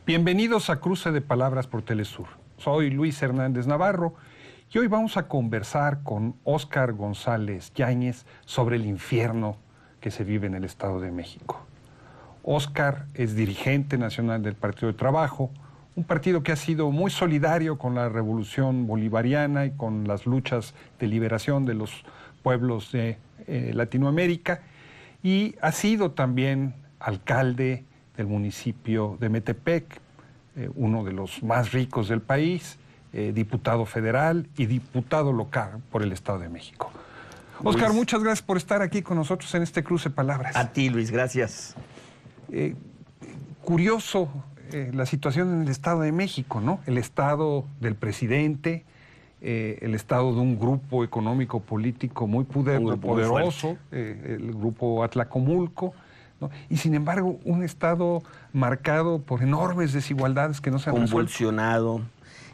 Bienvenidos a Cruce de Palabras por Telesur. Soy Luis Hernández Navarro y hoy vamos a conversar con Óscar González Yáñez sobre el infierno que se vive en el Estado de México. Óscar es dirigente nacional del Partido de Trabajo, un partido que ha sido muy solidario con la revolución bolivariana y con las luchas de liberación de los pueblos de Latinoamérica, y ha sido también alcalde del municipio de Metepec, uno de los más ricos del país, diputado federal y diputado local por el Estado de México. Óscar, muchas gracias por estar aquí con nosotros en este Cruce de Palabras. A ti, Luis, gracias. Curioso la situación en el Estado de México, ¿no? El estado del presidente, el estado de un grupo económico político muy poderoso, el grupo Atlacomulco, ¿no? Y sin embargo un estado marcado por enormes desigualdades que no se han convulsionado.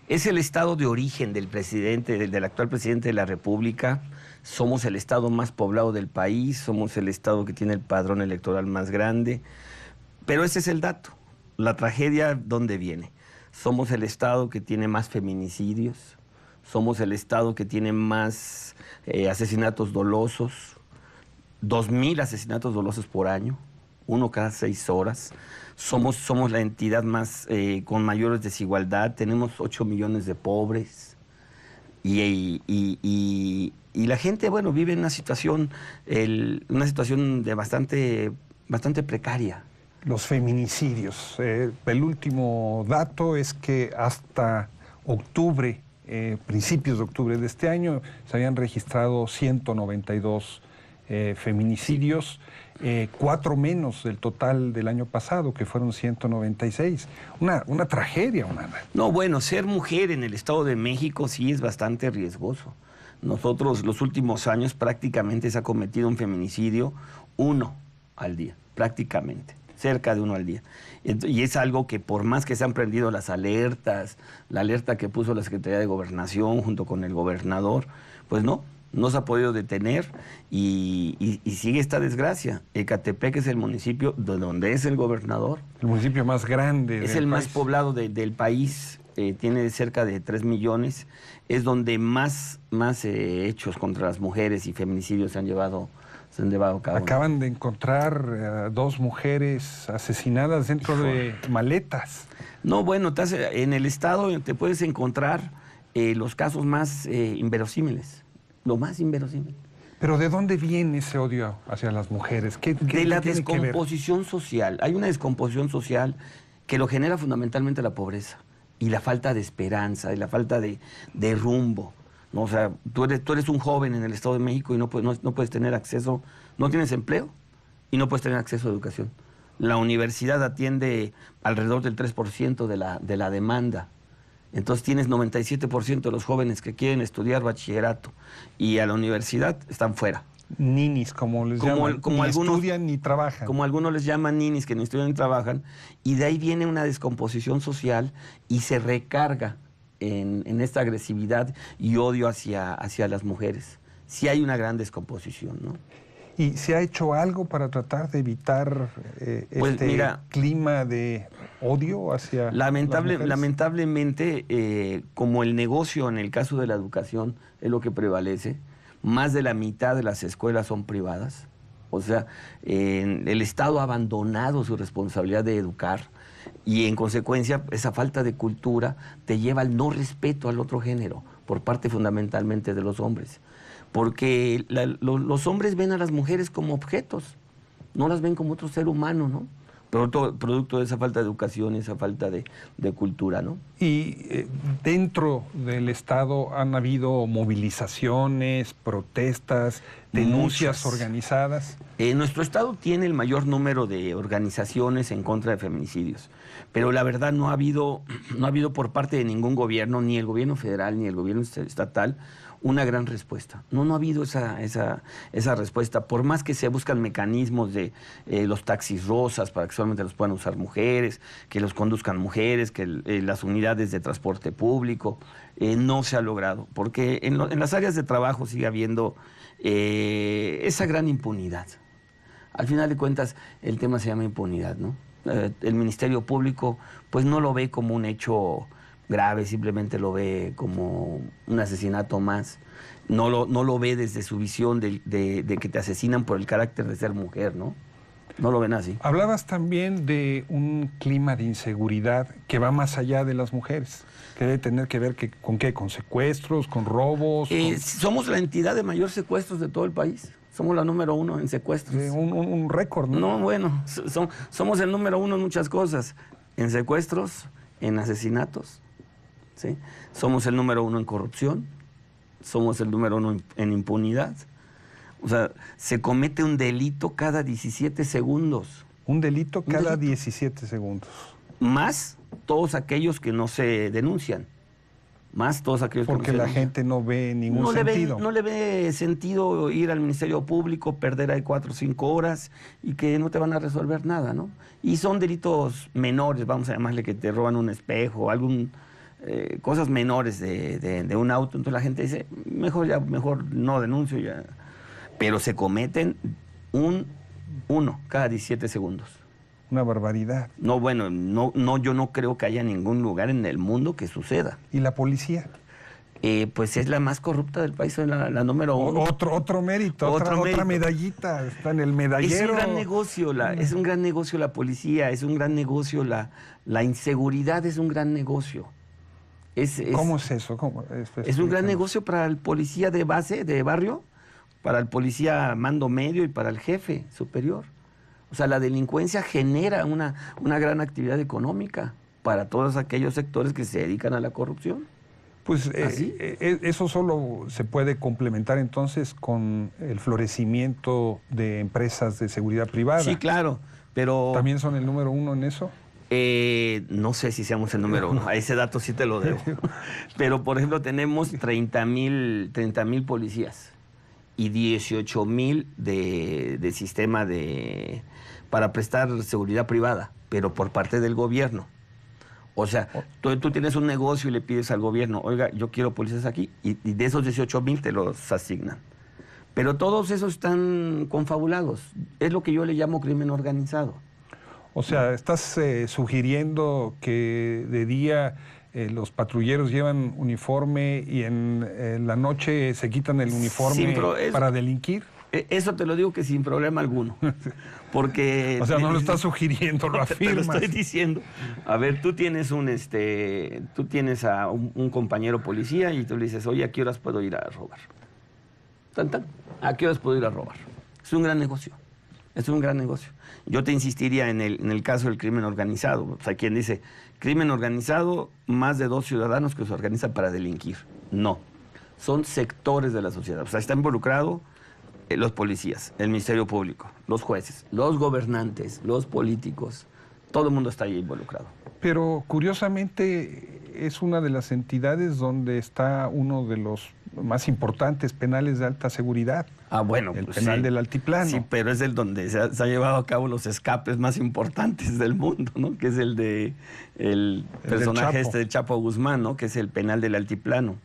Es el estado de origen del presidente, del actual presidente de la República. Somos el estado más poblado del país, somos el estado que tiene el padrón electoral más grande. Pero ese es el dato. La tragedia, ¿dónde viene? Somos el estado que tiene más feminicidios, somos el estado que tiene más asesinatos dolosos, 2,000 asesinatos dolosos por año, uno cada 6 horas. Somos la entidad más con mayores desigualdad, tenemos 8 millones de pobres y la gente, bueno, vive en una situación de bastante precaria. Los feminicidios. El último dato es que hasta octubre, principios de octubre de este año, se habían registrado 192 feminicidios, 4 menos del total del año pasado, que fueron 196. Una tragedia, No, bueno, ser mujer en el Estado de México sí es bastante riesgoso. Nosotros los últimos años prácticamente se ha cometido un feminicidio 1 al día, prácticamente. Cerca de 1 al día. Y es algo que por más que se han prendido las alertas, la alerta que puso la Secretaría de Gobernación junto con el gobernador, pues no se ha podido detener y sigue esta desgracia. Ecatepec es el municipio de donde es el gobernador. El municipio más grande es el más poblado del país, tiene cerca de 3 millones, es donde más hechos contra las mujeres y feminicidios se han llevado a cabo. Acaban de encontrar 2 mujeres asesinadas dentro de maletas. No, bueno, en el estado te puedes encontrar los casos más inverosímiles, lo más inverosímil. ¿Pero de dónde viene ese odio hacia las mujeres? De la descomposición social. Hay una descomposición social que lo genera fundamentalmente la pobreza y la falta de esperanza y la falta de rumbo. No, o sea, tú eres un joven en el Estado de México y no puedes tener acceso, no tienes empleo y no puedes tener acceso a educación. La universidad atiende alrededor del 3% de la demanda. Entonces tienes 97% de los jóvenes que quieren estudiar bachillerato y a la universidad están fuera. Ninis, como les llaman, ni estudian ni trabajan. Como algunos les llaman ninis, que ni estudian ni trabajan, y de ahí viene una descomposición social y se recarga en esta agresividad y odio hacia las mujeres. Sí hay una gran descomposición, ¿no? ¿Y se ha hecho algo para tratar de evitar clima de odio hacia las mujeres? Lamentablemente, como el negocio en el caso de la educación es lo que prevalece, más de la mitad de las escuelas son privadas. O sea, el Estado ha abandonado su responsabilidad de educar y en consecuencia esa falta de cultura te lleva al no respeto al otro género por parte fundamentalmente de los hombres. Porque los hombres ven a las mujeres como objetos, no las ven como otro ser humano, ¿no? Producto de esa falta de educación, esa falta de cultura, ¿no? Y dentro del Estado han habido movilizaciones, protestas, denuncias organizadas. Nuestro Estado tiene el mayor número de organizaciones en contra de feminicidios, pero la verdad no ha habido por parte de ningún gobierno, ni el gobierno federal ni el gobierno estatal, una gran respuesta. No ha habido esa respuesta. Por más que se buscan mecanismos de los taxis rosas para que solamente los puedan usar mujeres, que los conduzcan mujeres, que las unidades de transporte público, no se ha logrado. Porque en las áreas de trabajo sigue habiendo esa gran impunidad. Al final de cuentas, el tema se llama impunidad, ¿no? El Ministerio Público, pues no lo ve como un hecho grave, simplemente lo ve como un asesinato más. No lo ve desde su visión de que te asesinan por el carácter de ser mujer, ¿no? No lo ven así. Hablabas también de un clima de inseguridad que va más allá de las mujeres, que debe tener que ver ¿con qué? ¿Con secuestros, con robos? Somos la entidad de mayor secuestros de todo el país. Somos la número 1 en secuestros. Un récord, ¿no? No, bueno, somos el número 1 en muchas cosas. En secuestros, en asesinatos, ¿sí? Somos el número 1 en corrupción, somos el número 1 en impunidad. O sea, se comete un delito cada 17 segundos. Un delito cada 17 segundos. Más todos aquellos que no se denuncian. Más todos aquellos que no se denuncian. Porque la gente no ve ningún sentido. No le ve sentido ir al Ministerio Público, perder ahí 4 o 5 horas y que no te van a resolver nada, ¿no? Y son delitos menores, vamos a llamarle, que te roban un espejo, cosas menores de un auto. Entonces la gente dice, mejor no denuncio ya. Pero se cometen uno cada 17 segundos. Una barbaridad. No, bueno, yo no creo que haya ningún lugar en el mundo que suceda. ¿Y la policía? Pues es la más corrupta del país, la número 1. Otro mérito, otra medallita, está en el medallero. Es un gran negocio, la policía, es un gran negocio, la inseguridad es un gran negocio. ¿Cómo es eso? Es un gran negocio para el policía de base, de barrio, para el policía mando medio y para el jefe superior. O sea, la delincuencia genera una gran actividad económica para todos aquellos sectores que se dedican a la corrupción. Pues eso solo se puede complementar entonces con el florecimiento de empresas de seguridad privada. Sí, claro, pero... ¿También son el número 1 en eso? No sé si seamos el número 1, a ese dato sí te lo debo. Pero, por ejemplo, tenemos 30,000 policías y 18,000 de sistema para prestar seguridad privada, pero por parte del gobierno. O sea, tú tienes un negocio y le pides al gobierno, oiga, yo quiero policías aquí, y de esos 18,000 te los asignan. Pero todos esos están confabulados. Es lo que yo le llamo crimen organizado. O sea, estás sugiriendo que de día los patrulleros llevan uniforme y en la noche se quitan el uniforme para delinquir. Eso te lo digo que sin problema alguno. Porque... O sea, no lo estás sugiriendo, lo afirmas. Te lo estoy diciendo. A ver, tú tienes a un compañero policía y tú le dices, oye, ¿a qué horas puedo ir a robar? ¿A qué horas puedo ir a robar? Es un gran negocio. Es un gran negocio. Yo te insistiría en el caso del crimen organizado. O sea, quien dice, crimen organizado, más de 2 ciudadanos que se organizan para delinquir. No. Son sectores de la sociedad. O sea, está involucrado los policías, el Ministerio Público, los jueces, los gobernantes, los políticos. Todo el mundo está ahí involucrado. Pero curiosamente es una de las entidades donde está uno de los más importantes penales de alta seguridad. Ah, bueno, el penal del Altiplano. Sí, pero es el donde se ha llevado a cabo los escapes más importantes del mundo, ¿no? Que es el personaje del Chapo Guzmán, ¿no? Que es el penal del Altiplano.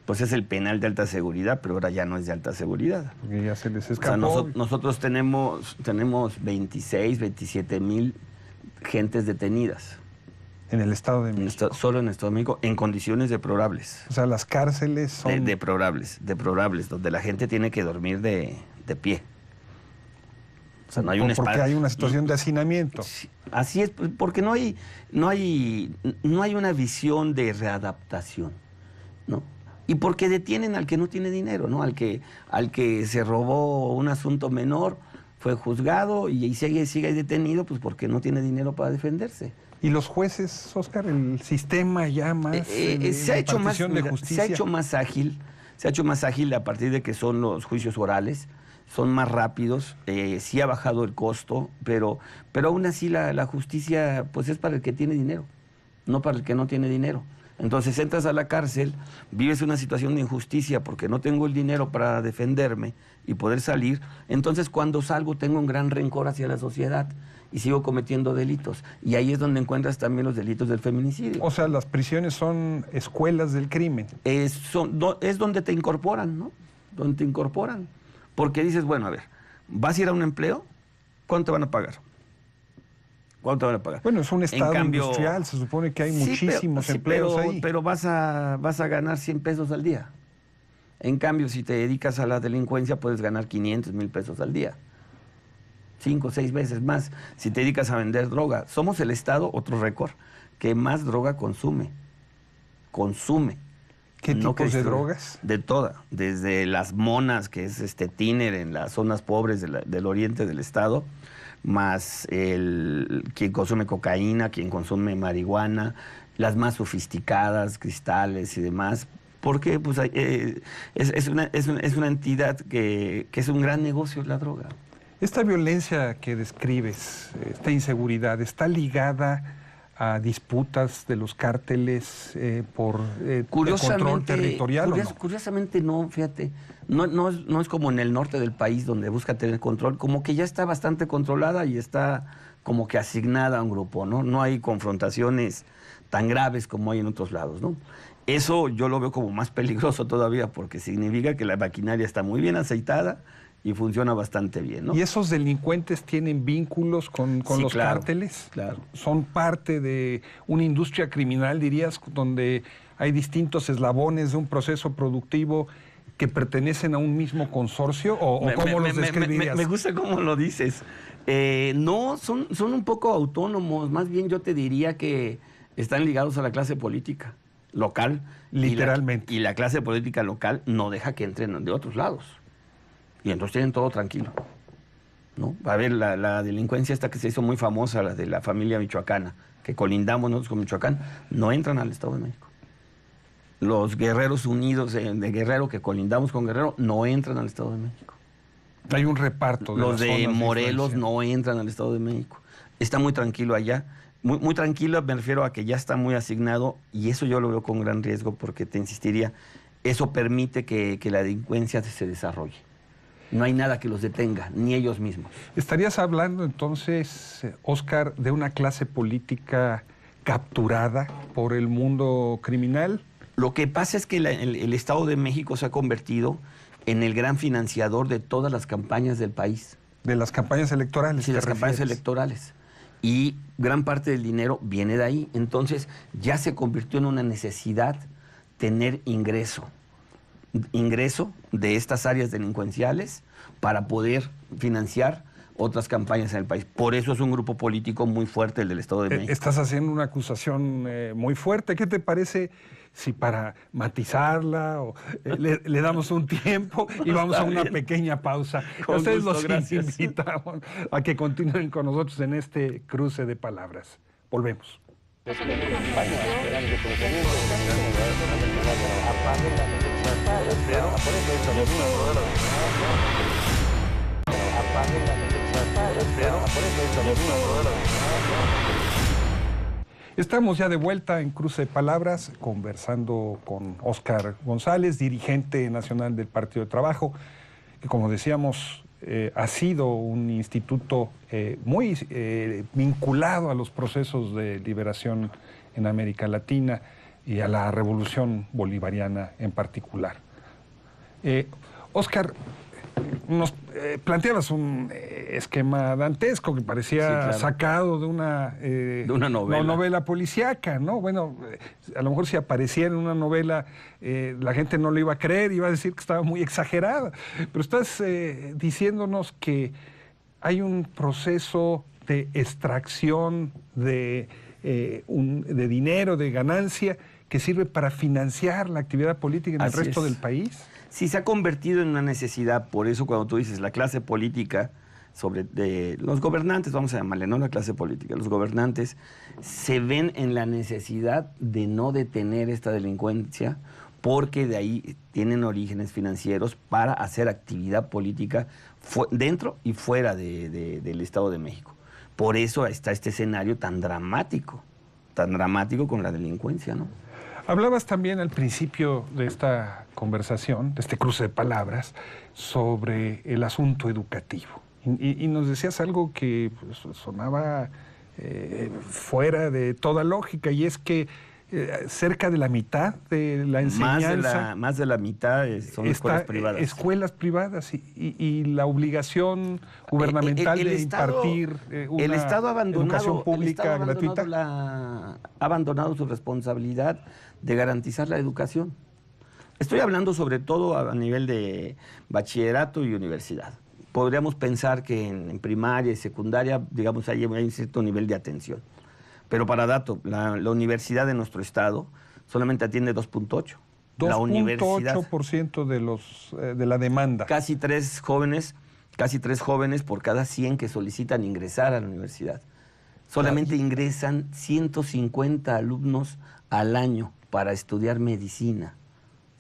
Pues es el penal de alta seguridad, pero ahora ya no es de alta seguridad. Porque ya se les escapó. O sea, nosotros tenemos 26, 27,000 gentes detenidas. En el Estado de México. Solo en el Estado de México, en condiciones deplorables. O sea, las cárceles son... Deplorables, donde la gente tiene que dormir de pie. O sea, no hay un espacio. Porque hay una situación de hacinamiento. Sí, así es, porque no hay una visión de readaptación, ¿no? Y porque detienen al que no tiene dinero, ¿no? Al que se robó un asunto menor, fue juzgado y sigue ahí detenido, pues porque no tiene dinero para defenderse. ¿Y los jueces, Óscar, el sistema ya más se ha hecho más ágil a partir de que son los juicios orales, son más rápidos, sí ha bajado el costo, pero aún así la justicia pues es para el que tiene dinero, no para el que no tiene dinero. Entonces entras a la cárcel, vives una situación de injusticia porque no tengo el dinero para defenderme y poder salir. Entonces cuando salgo tengo un gran rencor hacia la sociedad y sigo cometiendo delitos. Y ahí es donde encuentras también los delitos del feminicidio. O sea, las prisiones son escuelas del crimen. Es donde te incorporan, ¿no? Donde te incorporan. Porque dices, bueno, a ver, vas a ir a un empleo ¿cuánto te van a pagar? ¿Cuánto te van a pagar? Bueno, es un estado cambio, industrial, se supone que hay sí, muchísimos empleos ahí. Pero vas a ganar 100 pesos al día. En cambio, si te dedicas a la delincuencia, puedes ganar 500, 1,000 pesos al día. 5 o 6 veces más. Si te dedicas a vender droga. Somos el estado, otro récord, que más droga consume. ¿Qué No tipos que de distribuye. drogas? De toda. Desde las monas, que es tiner en las zonas pobres del oriente del estado, más quien consume cocaína, quien consume marihuana, las más sofisticadas, cristales y demás. Porque pues, es una entidad que es un gran negocio la droga. Esta violencia que describes, esta inseguridad, ¿está ligada a disputas de los cárteles por control territorial o no? Curiosamente no, fíjate. No es como en el norte del país donde busca tener control, como que ya está bastante controlada y está como que asignada a un grupo, ¿no? No hay confrontaciones tan graves como hay en otros lados, ¿no? Eso yo lo veo como más peligroso todavía porque significa que la maquinaria está muy bien aceitada y funciona bastante bien, ¿no? ¿Y esos delincuentes tienen vínculos con Sí, los claro, cárteles? claro. ¿Son parte de una industria criminal, dirías, donde hay distintos eslabones de un proceso productivo que pertenecen a un mismo consorcio? ¿O cómo los describirías? Me gusta cómo lo dices. No, son un poco autónomos. Más bien yo te diría que están ligados a la clase política local. Literalmente. Y la clase política local no deja que entren de otros lados. Y entonces tienen todo tranquilo, ¿no? A ver, la delincuencia esta que se hizo muy famosa, la de la familia michoacana, que colindamos nosotros con Michoacán, no entran al Estado de México. Los Guerreros Unidos de Guerrero, que colindamos con Guerrero, no entran al Estado de México. Hay un reparto. Los las de zonas Morelos influencia. no entran al Estado de México. Está muy tranquilo allá. Muy tranquilo, me refiero a que ya está muy asignado, y eso yo lo veo con gran riesgo porque te insistiría, eso permite que la delincuencia se desarrolle. No hay nada que los detenga, ni ellos mismos. ¿Estarías hablando entonces, Óscar, de una clase política capturada por el mundo criminal? Lo que pasa es que el Estado de México se ha convertido en el gran financiador de todas las campañas del país. De las campañas electorales. Sí, ¿te las campañas refieres? electorales. Y gran parte del dinero viene de ahí. Entonces ya se convirtió en una necesidad tener ingreso de estas áreas delincuenciales para poder financiar otras campañas en el país. Por eso es un grupo político muy fuerte el del Estado de México. Estás haciendo una acusación muy fuerte. ¿Qué te parece si para matizarla le damos un tiempo y vamos a una pequeña pausa? Con Ustedes gusto, los gracias. invitamos a que continúen con nosotros en este cruce de palabras. Volvemos. Estamos ya de vuelta en Cruce de Palabras, conversando con Óscar González, dirigente nacional del Partido de Trabajo, que como decíamos, ha sido un instituto muy vinculado a los procesos de liberación en América Latina y a la revolución bolivariana en particular. Óscar, nos planteabas un esquema dantesco que parecía Sí, claro. sacado de una novela policíaca, ¿no? Bueno, a lo mejor si apareciera en una novela la gente no lo iba a creer, iba a decir que estaba muy exagerada, pero estás diciéndonos que hay un proceso de extracción de dinero, de ganancia, que sirve para financiar la actividad política en el Así resto es. del país. Sí, se ha convertido en una necesidad. Por eso cuando tú dices la clase política, de los gobernantes, vamos a llamarle, no la clase política, los gobernantes se ven en la necesidad de no detener esta delincuencia porque de ahí tienen orígenes financieros para hacer actividad política dentro y fuera del Estado de México. Por eso está este escenario tan dramático con la delincuencia, ¿no? Hablabas también al principio de esta conversación, de este cruce de palabras, sobre el asunto educativo. Y nos decías algo que pues, sonaba fuera de toda lógica, y es que cerca de la mitad de la enseñanza. Más de la mitad son escuelas privadas. Escuelas privadas y la obligación gubernamental de impartir una el Estado educación pública gratuita. Ha abandonado su responsabilidad de garantizar la educación. Estoy hablando sobre todo a nivel de bachillerato y universidad. Podríamos pensar que en primaria y secundaria, digamos, hay un cierto nivel de atención. Pero para dato, la universidad de nuestro estado solamente atiende 2.8. 2.8% de la demanda. Casi tres jóvenes por cada 100 que solicitan ingresar a la universidad. Solamente ingresan 150 alumnos al año para estudiar medicina.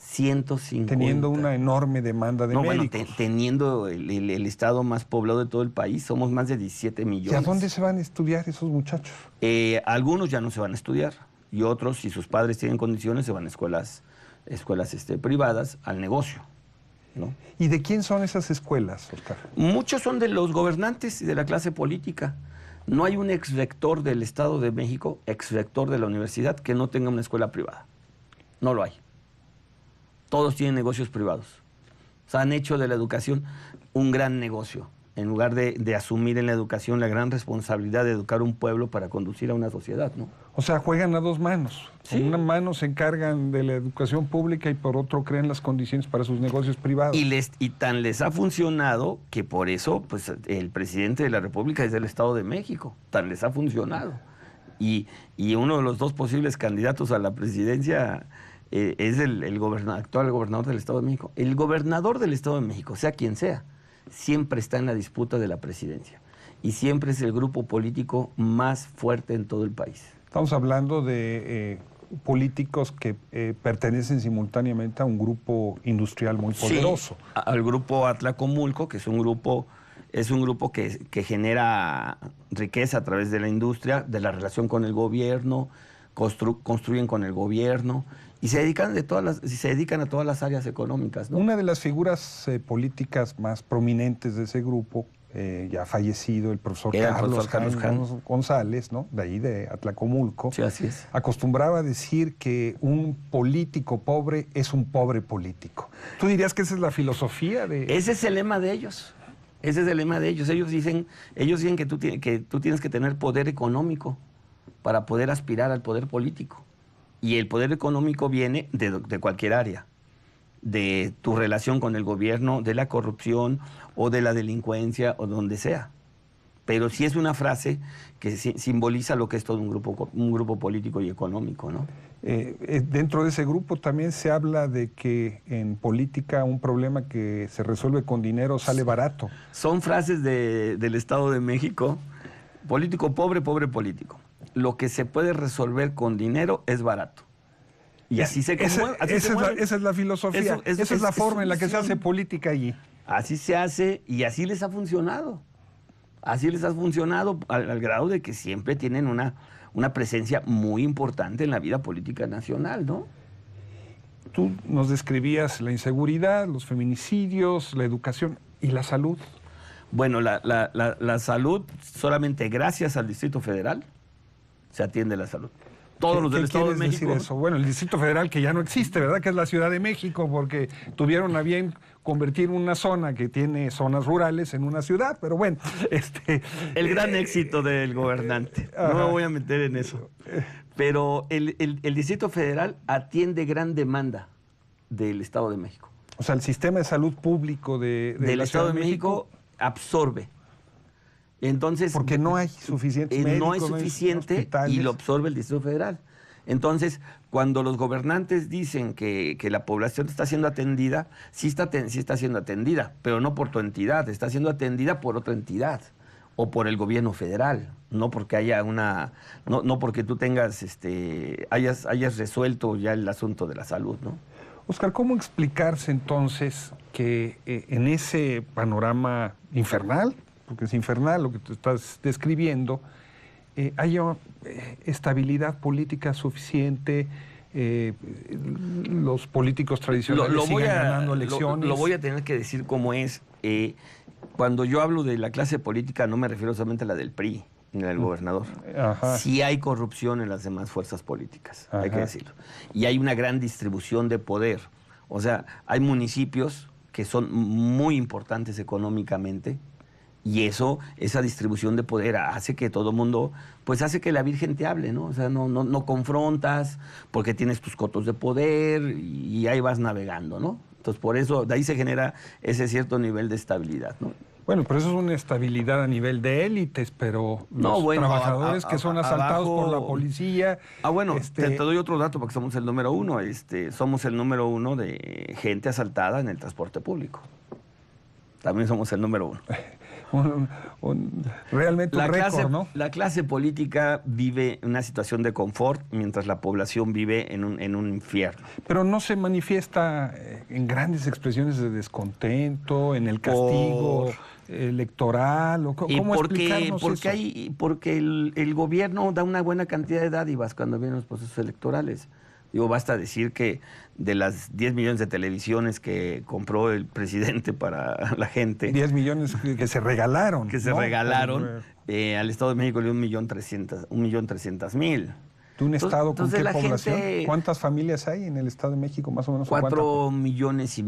150. Teniendo una enorme demanda de médicos. Bueno, teniendo el estado más poblado de todo el país, somos más de 17 millones. ¿Y a dónde se van a estudiar esos muchachos? Algunos ya no se van a estudiar y otros, si sus padres tienen condiciones, se van a escuelas privadas al negocio, ¿no? ¿Y de quién son esas escuelas, Oscar? Muchos son de los gobernantes y de la clase política. No hay un exrector del Estado de México, exrector de la universidad, que no tenga una escuela privada. No lo hay. Todos tienen negocios privados. O sea, han hecho de la educación un gran negocio, en lugar de asumir en la educación la gran responsabilidad de educar un pueblo para conducir a una sociedad, ¿no? O sea, juegan a dos manos. Sí. Con una mano se encargan de la educación pública y por otro crean las condiciones para sus negocios privados. Y tan les ha funcionado que por eso pues, el presidente de la República es del Estado de México. Tan les ha funcionado. Y uno de los dos posibles candidatos a la presidencia es el actual gobernador del Estado de México. El gobernador del Estado de México, sea quien sea, siempre está en la disputa de la presidencia. Y siempre es el grupo político más fuerte en todo el país. Estamos hablando de políticos que pertenecen simultáneamente a un grupo industrial muy poderoso. Sí, al grupo Atlacomulco, que es un grupo que genera riqueza a través de la industria, de la relación con el gobierno, construyen con el gobierno y se dedican a todas las áreas económicas, ¿no? Una de las figuras políticas más prominentes de ese grupo, ya fallecido, el profesor Carlos González, ¿no? De ahí de Atlacomulco. Sí, así es. Acostumbraba a decir que un político pobre es un pobre político. ¿Tú dirías que esa es la filosofía de...? Ese es el lema de ellos. Ese es el lema de ellos. Ellos dicen que tú tienes que tener poder económico para poder aspirar al poder político. Y el poder económico viene de cualquier área. De tu relación con el gobierno, de la corrupción o de la delincuencia o donde sea. Pero sí es una frase que simboliza lo que es todo un grupo político y económico, ¿no? Dentro de ese grupo también se habla de que en política un problema que se resuelve con dinero sale barato. Son frases del Estado de México. Político pobre, pobre político. Lo que se puede resolver con dinero es barato. Y así se mueve. Esa es la filosofía, esa es la forma en la que se hace política allí. Así se hace y así les ha funcionado. Así les ha funcionado al grado de que siempre tienen una presencia muy importante en la vida política nacional, ¿no? Tú nos describías la inseguridad, los feminicidios, la educación y la salud. Bueno, la salud, solamente gracias al Distrito Federal se atiende la salud. Todos los del Estado de México. Decir eso? Bueno, el Distrito Federal, que ya no existe, ¿verdad? Que es la Ciudad de México, porque tuvieron a bien convertir una zona que tiene zonas rurales en una ciudad, pero bueno. El gran éxito del gobernante. No me voy a meter en eso. Pero el Distrito Federal atiende gran demanda del Estado de México. O sea, el sistema de salud público del Estado de México absorbe. Entonces, porque no hay suficientes médicos, no hay suficiente y lo absorbe el Distrito Federal. Entonces, cuando los gobernantes dicen que la población está siendo atendida, sí está siendo atendida, pero no por tu entidad, está siendo atendida por otra entidad o por el gobierno federal, no porque haya no porque tú tengas hayas resuelto ya el asunto de la salud, ¿no? Oscar, ¿cómo explicarse entonces que en ese panorama infernal, porque es infernal lo que tú estás describiendo, haya estabilidad política suficiente, los políticos tradicionales sigan ganando elecciones? Lo voy a tener que decir como es. Cuando yo hablo de la clase política no me refiero solamente a la del PRI, ni la del gobernador. Ajá. Sí hay corrupción en las demás fuerzas políticas, hay que Ajá. decirlo. Y hay una gran distribución de poder. O sea, hay municipios que son muy importantes económicamente y esa distribución de poder hace que todo mundo, pues hace que la Virgen te hable, ¿no? O sea, no confrontas porque tienes tus cotos de poder y ahí vas navegando, ¿no? Entonces, por eso, de ahí se genera ese cierto nivel de estabilidad, ¿no? Bueno, pero eso es una estabilidad a nivel de élites, pero No, los bueno, trabajadores que son asaltados abajo- por la policía... Bueno, te doy otro dato porque somos el número uno. Somos el número uno de gente asaltada en el transporte público. También somos el número uno. realmente un récord, ¿no? La clase política vive una situación de confort mientras la población vive en un infierno. Pero no se manifiesta en grandes expresiones de descontento, en el castigo electoral, o ¿cómo explicarnos eso? Porque el gobierno da una buena cantidad de dádivas cuando vienen los procesos electorales. Digo, basta decir que de las 10 millones de televisiones que compró el presidente para la gente... 10 millones que se regalaron. Que se ¿no? regalaron, al Estado de México le dio 1.300.000. ¿De un estado con entonces qué la población? gente- ¿Cuántas familias hay en el Estado de México, más o menos? 4,5 millones,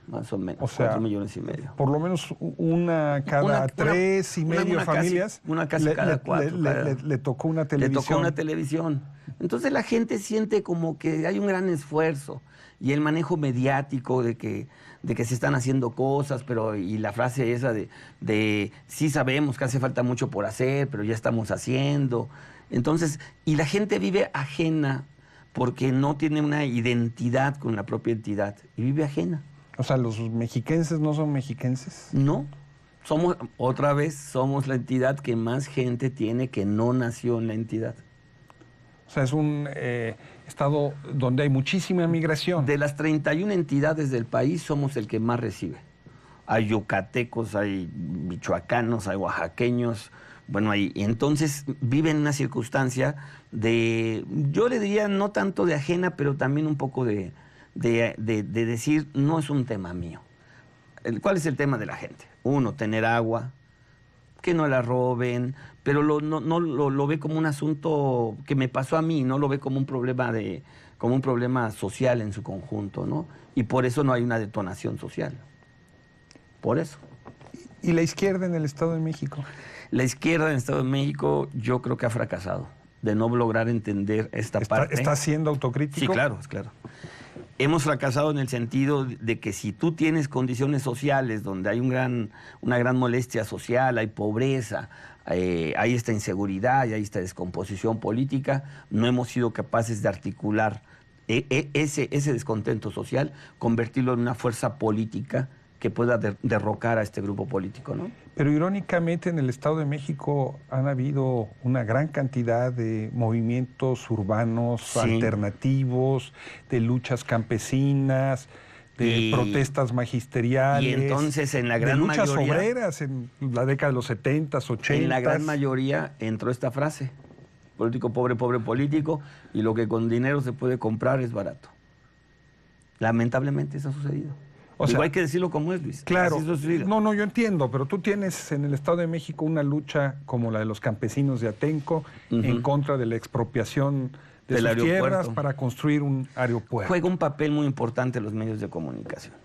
más o menos. O sea, 4,5 millones. Por lo menos una cada tres y medio familias. Una casi cada cuatro. Le tocó una Le televisión. tocó una televisión. Entonces la gente siente como que hay un gran esfuerzo y el manejo mediático de que se están haciendo cosas, y la frase esa de sí sabemos que hace falta mucho por hacer, pero ya estamos haciendo. Entonces, y la gente vive ajena porque no tiene una identidad con la propia entidad y vive ajena. O sea, ¿los mexiquenses no son mexiquenses? No, somos la entidad que más gente tiene que no nació en la entidad. O sea, es un estado donde hay muchísima migración. De las 31 entidades del país, somos el que más recibe. Hay yucatecos, hay michoacanos, hay oaxaqueños. Bueno, entonces viven una circunstancia yo le diría no tanto de ajena, pero también un poco de decir, no es un tema mío. ¿Cuál es el tema de la gente? Uno, tener agua, que no la roben, pero no lo ve como un asunto que me pasó a mí, no lo ve como un problema social en su conjunto, ¿no? Y por eso no hay una detonación social. Por eso. ¿Y la izquierda en el Estado de México? La izquierda en el Estado de México yo creo que ha fracasado de no lograr entender esta parte. ¿Está siendo autocrítico? Sí, claro, es claro. Hemos fracasado en el sentido de que si tú tienes condiciones sociales donde hay una gran molestia social, hay pobreza, hay esta inseguridad y hay esta descomposición política, no hemos sido capaces de articular ese descontento social, convertirlo en una fuerza política que pueda derrocar a este grupo político, ¿no? Pero irónicamente en el Estado de México han habido una gran cantidad de movimientos urbanos Sí. alternativos, de luchas campesinas, de protestas magisteriales, y entonces en la de gran luchas mayoría, obreras en la década de los 70s, 80s. en la gran mayoría entró esta frase: político pobre, pobre político, y lo que con dinero se puede comprar es barato. Lamentablemente eso ha sucedido. O sea, hay que decirlo como es, Luis. Claro, Así ha sucedido. no, yo entiendo, pero tú tienes en el Estado de México una lucha como la de los campesinos de Atenco en contra de la expropiación de Del sus aeropuerto. tierras para construir un aeropuerto. Juega un papel muy importante los medios de comunicación.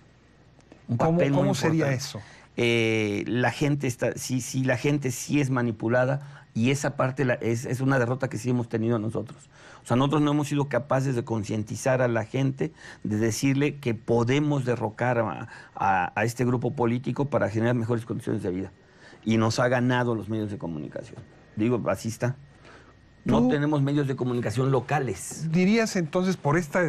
Un papel muy ¿Cómo sería importante. eso? La gente si la gente sí es manipulada, y esa parte es una derrota que sí hemos tenido nosotros. O sea, nosotros no hemos sido capaces de concientizar a la gente, de decirle que podemos derrocar a este grupo político para generar mejores condiciones de vida. Y nos ha ganado los medios de comunicación. Digo, así está. No tenemos medios de comunicación locales. ¿Dirías entonces, por esta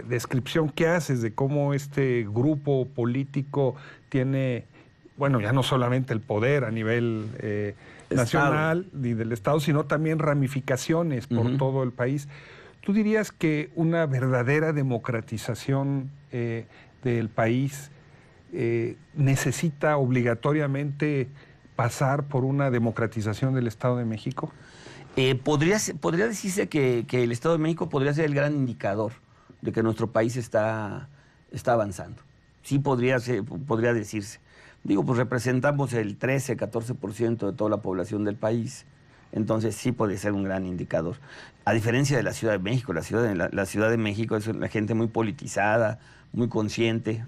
descripción que haces de cómo este grupo político tiene, bueno, ya no solamente el poder a nivel nacional y del Estado, sino también ramificaciones por todo el país, tú dirías que una verdadera democratización del país necesita obligatoriamente pasar por una democratización del Estado de México? Podría decirse que el Estado de México podría ser el gran indicador de que nuestro país está avanzando. Sí podría decirse. Digo, pues representamos el 13, 14% de toda la población del país. Entonces sí puede ser un gran indicador. A diferencia de la Ciudad de México, la Ciudad de México es una gente muy politizada, muy consciente,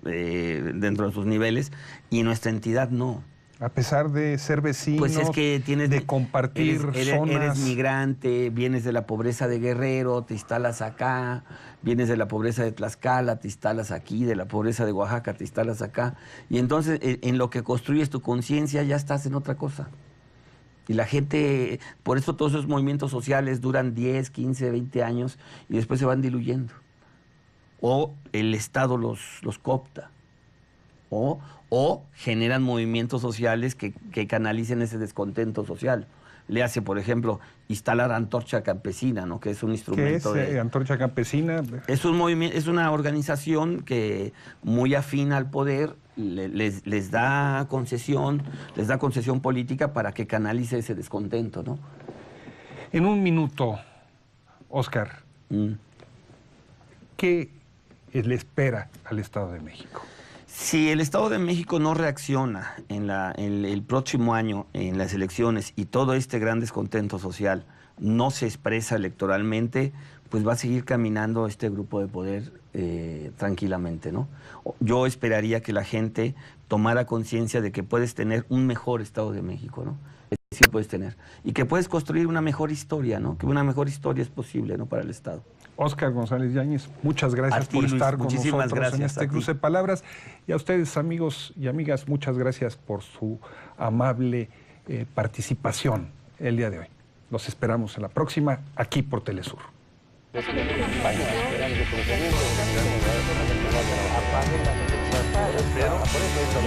dentro de sus niveles, y nuestra entidad no. A pesar de ser vecinos, Pues es que tienes de compartir zonas. Eres migrante, vienes de la pobreza de Guerrero, te instalas acá, vienes de la pobreza de Tlaxcala, te instalas aquí, de la pobreza de Oaxaca, te instalas acá. Y entonces en lo que construyes tu conciencia ya estás en otra cosa. Y la gente, por eso todos esos movimientos sociales duran 10, 15, 20 años y después se van diluyendo. O el Estado los coopta. O generan movimientos sociales que canalicen ese descontento social. Le hace, por ejemplo, instalar Antorcha Campesina, ¿no? Que es un instrumento. ¿Qué es Antorcha Campesina? Es un movimiento, es una organización que muy afín al poder les da concesión política para que canalice ese descontento, ¿no? En un minuto, Óscar, ¿qué le espera al Estado de México? Si el Estado de México no reacciona el próximo año en las elecciones y todo este gran descontento social no se expresa electoralmente, pues va a seguir caminando este grupo de poder tranquilamente, ¿no? Yo esperaría que la gente tomara conciencia de que puedes tener un mejor Estado de México, ¿no? Sí puedes tener. Y que puedes construir una mejor historia, ¿no? Que una mejor historia es posible, ¿no? Para el Estado. Óscar González Yáñez, muchas gracias por estar con nosotros en este cruce de palabras. Y a ustedes, amigos y amigas, muchas gracias por su amable participación el día de hoy. Los esperamos en la próxima, aquí por Telesur. Pero, por eso,